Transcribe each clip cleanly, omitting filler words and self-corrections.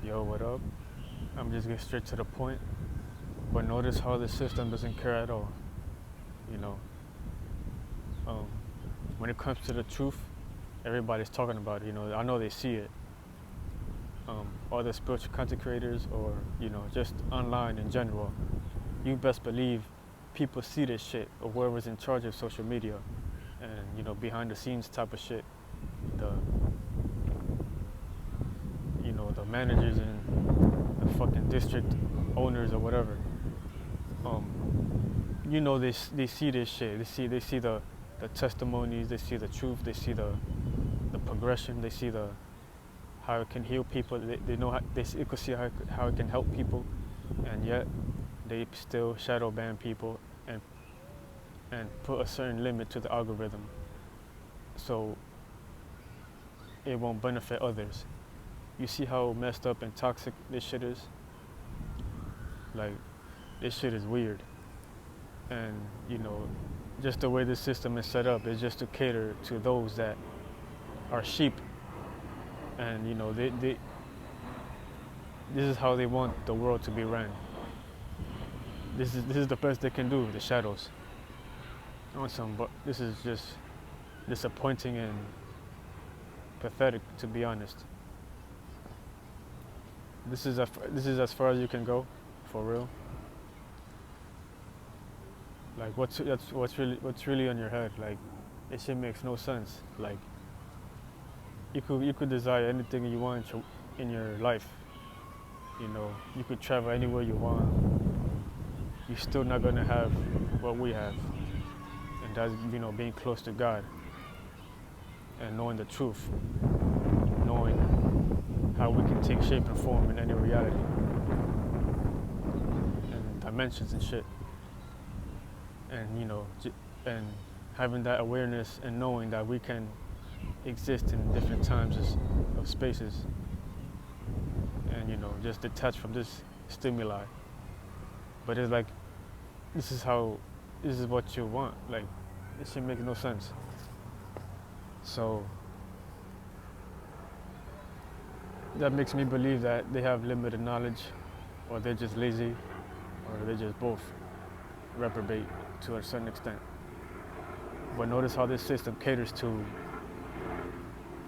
Yo, what up? I'm just getting straight to the point. But notice how the system doesn't care at all. You know, um, when it comes to the truth, everybody's talking about it. I know they see it. All the spiritual content creators, or just online in general, you best believe people see this shit, or whoever's in charge of social media, and behind the scenes type of shit. The the managers and the fucking district owners or whatever. They see this shit. They see the testimonies. They see the truth. They see the progression. They see the how it can heal people. They know they could see how it can help people, and yet they still shadow ban people and put a certain limit to the algorithm, so it won't benefit others. You see how messed up and toxic this shit is? Like, this shit is weird. And, just the way this system is set up is just to cater to those that are sheep. And, this is how they want the world to be ran. This is the best they can do, the shadows. But this is just disappointing and pathetic, to be honest. This is as far as you can go, for real. Like, what's really on your head? Like, it shit makes no sense. Like, you could desire anything you want in your life. You could travel anywhere you want. You're still not gonna have what we have, and that's being close to God and knowing the truth, knowing how we can take shape and form in any reality and dimensions and shit. And and having that awareness and knowing that we can exist in different times of spaces, and just detach from this stimuli. But it's like, this is what you want. Like, it should make no sense. So that makes me believe that they have limited knowledge, or they're just lazy, or they're just both reprobate to a certain extent. But notice how this system caters to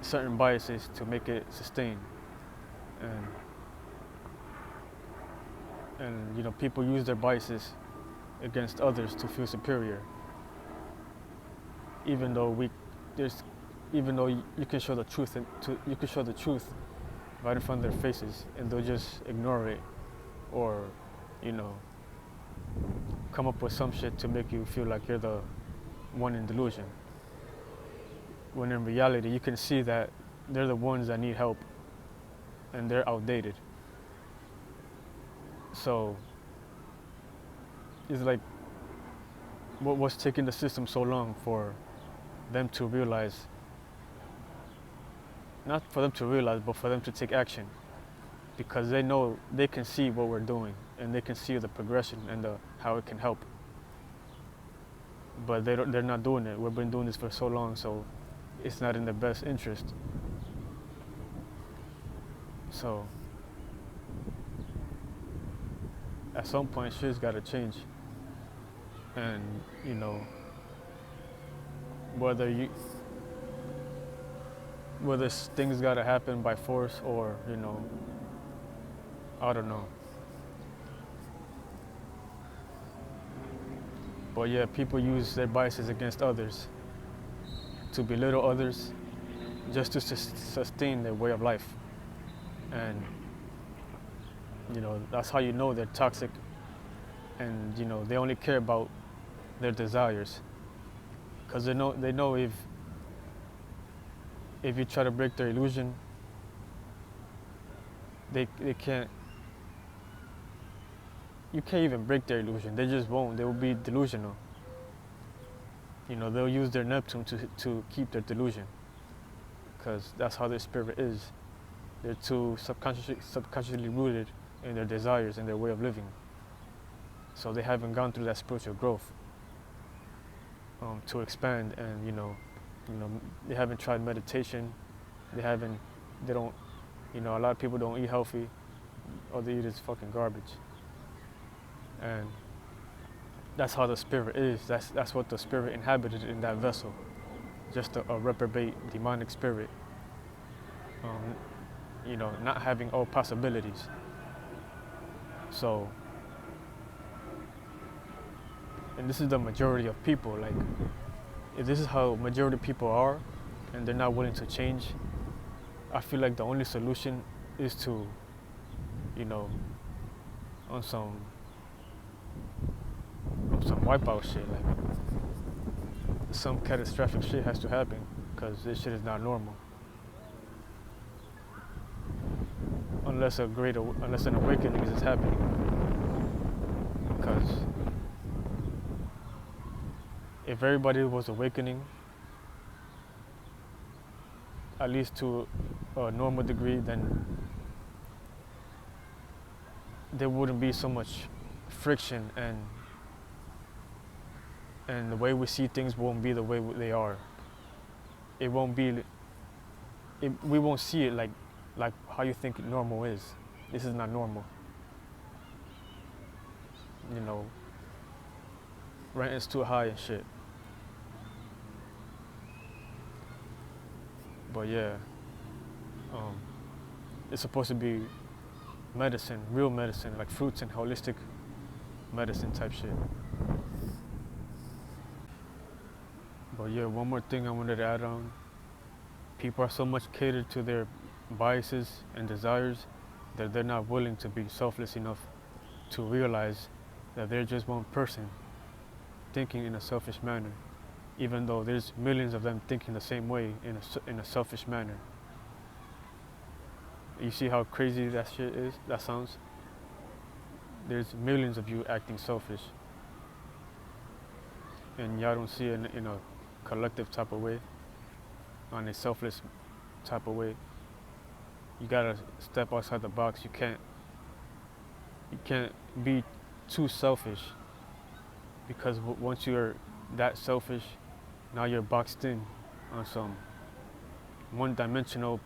certain biases to make it sustain. And people use their biases against others to feel superior. Even though you can show the truth right in front of their faces, and they'll just ignore it, or come up with some shit to make you feel like you're the one in delusion. When in reality, you can see that they're the ones that need help, and they're outdated. So it's like, what's taking the system so long for them to realize? Not for them to realize, but for them to take action, because they know they can see what we're doing, and they can see the progression and how it can help. But they're not doing it. We've been doing this for so long, so it's not in their best interest. So at some point, shit's got to change. And whether things got to happen by force, or I don't know. But yeah, people use their biases against others to belittle others, just to sustain their way of life. And that's how they're toxic, and they only care about their desires, because they know if you try to break their illusion, they can't. You can't even break their illusion. They just won't. They will be delusional. They'll use their Neptune to keep their delusion, because that's how their spirit is. They're too subconsciously rooted in their desires and their way of living. So they haven't gone through that spiritual growth to expand, and they haven't tried meditation. They don't. A lot of people don't eat healthy. All they eat is fucking garbage. And that's how the spirit is. That's what the spirit inhabited in that vessel. Just a reprobate demonic spirit. Not having all possibilities. So, and this is the majority of people. Like, if this is how majority of people are, and they're not willing to change, I feel like the only solution is to, on some wipeout shit. Like, some catastrophic shit has to happen, because this shit is not normal. Unless an awakening is happening. Because if everybody was awakening, at least to a normal degree, then there wouldn't be so much friction, and the way we see things won't be the way they are. It won't be. We won't see it like how you think normal is. This is not normal. Rent is too high and shit. But yeah, it's supposed to be medicine, real medicine, like fruits and holistic medicine type shit. But yeah, one more thing I wanted to add on. People are so much catered to their biases and desires that they're not willing to be selfless enough to realize that they're just one person thinking in a selfish manner, even though there's millions of them thinking the same way in a selfish manner. You see how crazy that shit is? That sounds? There's millions of you acting selfish, and y'all don't see it in a collective type of way, on a selfless type of way. You gotta step outside the box. You can't be too selfish, because once you're that selfish, now you're boxed in on some one-dimensional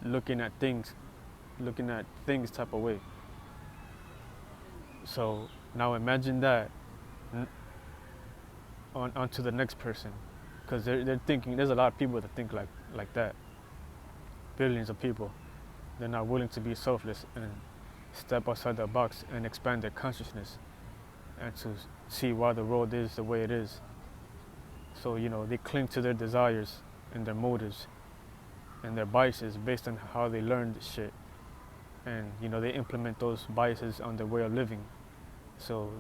looking at things type of way. So now imagine that onto the next person, because they're thinking. There's a lot of people that think like that. Billions of people. They're not willing to be selfless and step outside the box and expand their consciousness, and to see why the world is the way it is. So they cling to their desires and their motives and their biases based on how they learned shit, and they implement those biases on their way of living. So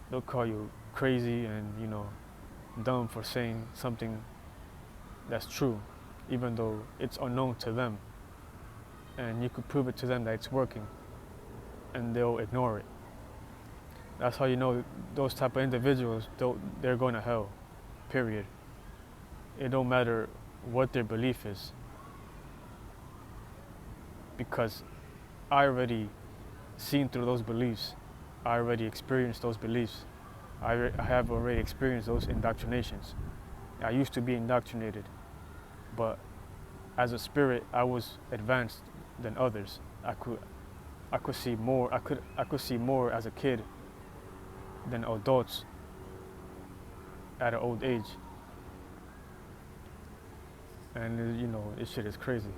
they'll call you crazy and dumb for saying something that's true, even though it's unknown to them, and you could prove it to them that it's working, and they'll ignore it. That's how you know those type of individuals, they're going to hell, period. It don't matter what their belief is, because I already seen through those beliefs. I already experienced those beliefs. I have already experienced those indoctrinations. I used to be indoctrinated, but as a spirit, I was advanced than others. I could see more. I could see more as a kid than adults at an old age. And this shit is crazy.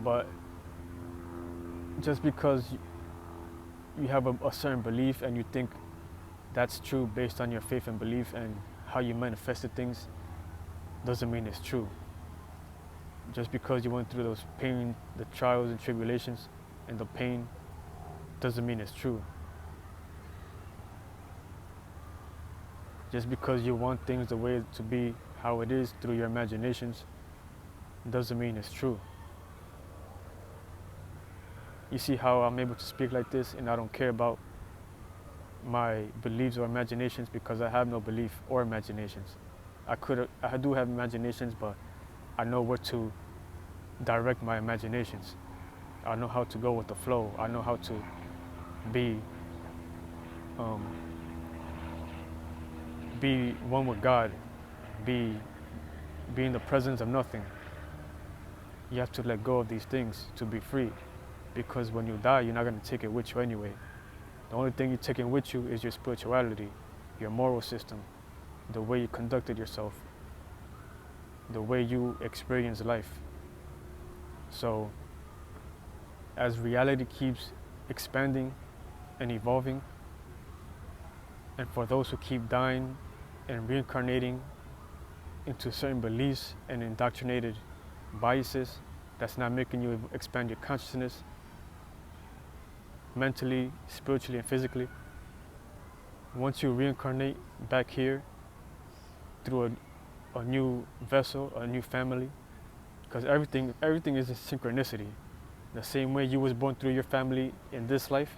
But just because you have a certain belief and you think that's true based on your faith and belief and how you manifested things, doesn't mean it's true. Just because you went through those pain, the trials and tribulations and the pain, doesn't mean it's true. Just because you want things the way to be, how it is through your imaginations, doesn't mean it's true. You see how I'm able to speak like this and I don't care about my beliefs or imaginations, because I have no belief or imaginations. I do have imaginations, but I know where to direct my imaginations. I know how to go with the flow. I know how to be one with God, be in the presence of nothing, You have to let go of these things to be free, because when you die, you're not going to take it with you anyway. The only thing you're taking with you is your spirituality, your moral system, the way you conducted yourself, the way you experience life. So as reality keeps expanding and evolving, and for those who keep dying and reincarnating into certain beliefs and indoctrinated biases that's not making you expand your consciousness mentally, spiritually, and physically, once you reincarnate back here through a new vessel, a new family, because everything is a synchronicity. The same way you was born through your family in this life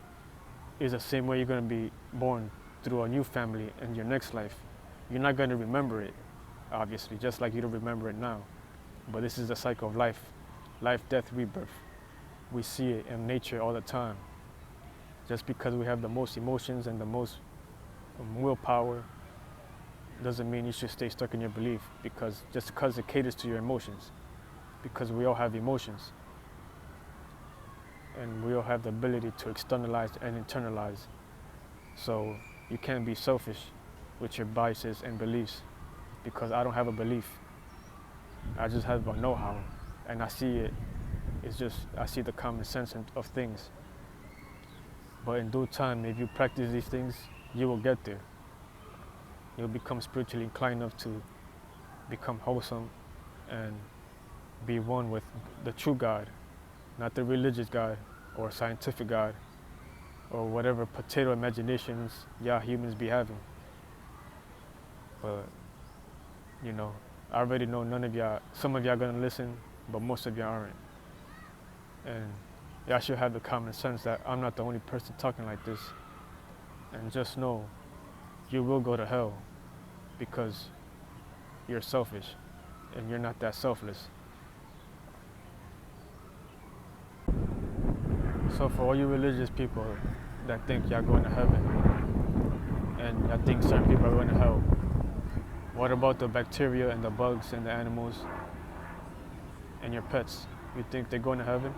is the same way you're going to be born through a new family in your next life. You're not going to remember it, obviously, just like you don't remember it now. But this is the cycle of life, death, rebirth. We see it in nature all the time. Just because we have the most emotions and the most willpower doesn't mean you should stay stuck in your belief, because it caters to your emotions, because we all have emotions and we all have the ability to externalize and internalize. So you can't be selfish with your biases and beliefs, because I don't have a belief. I just have a know-how, and I see it. I see the common sense of things. But in due time, if you practice these things, you will get there. You'll become spiritually inclined enough to become wholesome and be one with the true God, not the religious God or scientific God or whatever potato imaginations y'all humans be having. But, I already know some of y'all gonna listen, but most of y'all aren't. And y'all should have the common sense that I'm not the only person talking like this. And just know, you will go to hell because you're selfish and you're not that selfless. So for all you religious people that think y'all going to heaven and y'all think certain people are going to hell, what about the bacteria and the bugs and the animals and your pets? You think they're going to heaven?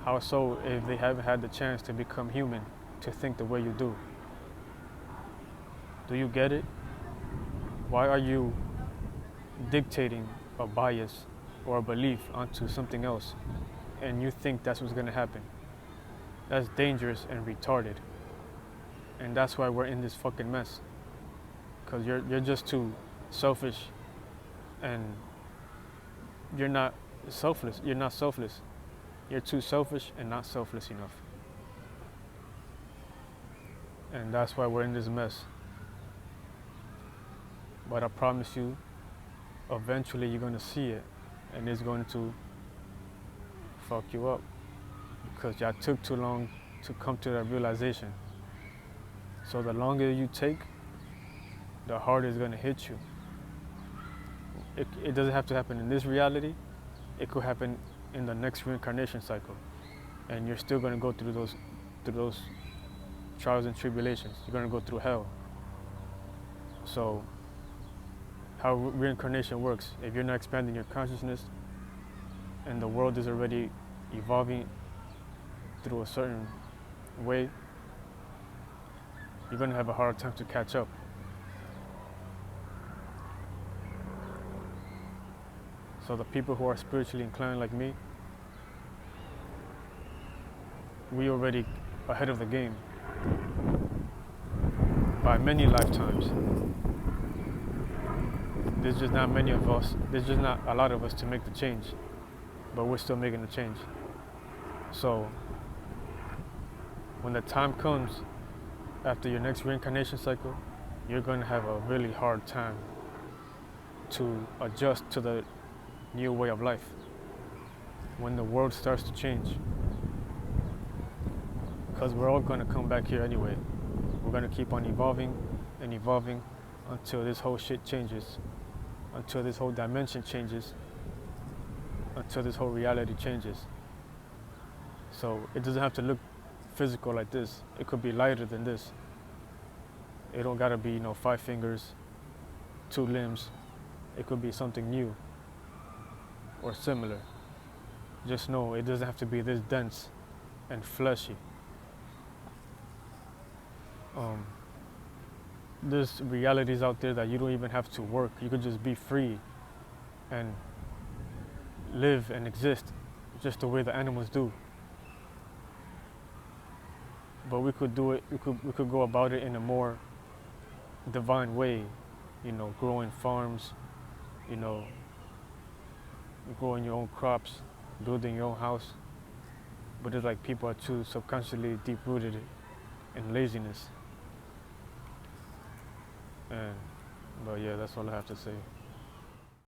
How so if they haven't had the chance to become human, to think the way you do? Do you get it? Why are you dictating a bias or a belief onto something else and you think that's what's going to happen? That's dangerous and retarded. And that's why we're in this fucking mess. Because you're just too selfish, and you're not selfless. You're not selfless. You're too selfish and not selfless enough. And that's why we're in this mess. But I promise you, eventually you're going to see it, and it's going to fuck you up, because y'all took too long to come to that realization. So the longer you take, the harder it's going to hit you. It doesn't have to happen in this reality. It could happen in the next reincarnation cycle, and you're still going to go through those trials and tribulations. You're going to go through hell. So how reincarnation works, if you're not expanding your consciousness and the world is already evolving through a certain way, you're going to have a hard time to catch up. So the people who are spiritually inclined like me, we already ahead of the game by many lifetimes. There's just not many of us, there's just not a lot of us to make the change, but we're still making the change. So when the time comes after your next reincarnation cycle, you're going to have a really hard time to adjust to the new way of life when the world starts to change, because we're all going to come back here anyway. We're going to keep on evolving and evolving until this whole shit changes, until this whole dimension changes, until this whole reality changes. So it doesn't have to look physical like this. It could be lighter than this. It don't gotta be 5 fingers, 2 limbs. It could be something new. or similar. Just know it doesn't have to be this dense and fleshy. There's realities out there that you don't even have to work. You could just be free and live and exist just the way the animals do. But we could do it, we could go about it in a more divine way, you know, growing farms, you know, growing your own crops, building your own house. But it's like people are too subconsciously deep-rooted in laziness. But yeah, that's all I have to say.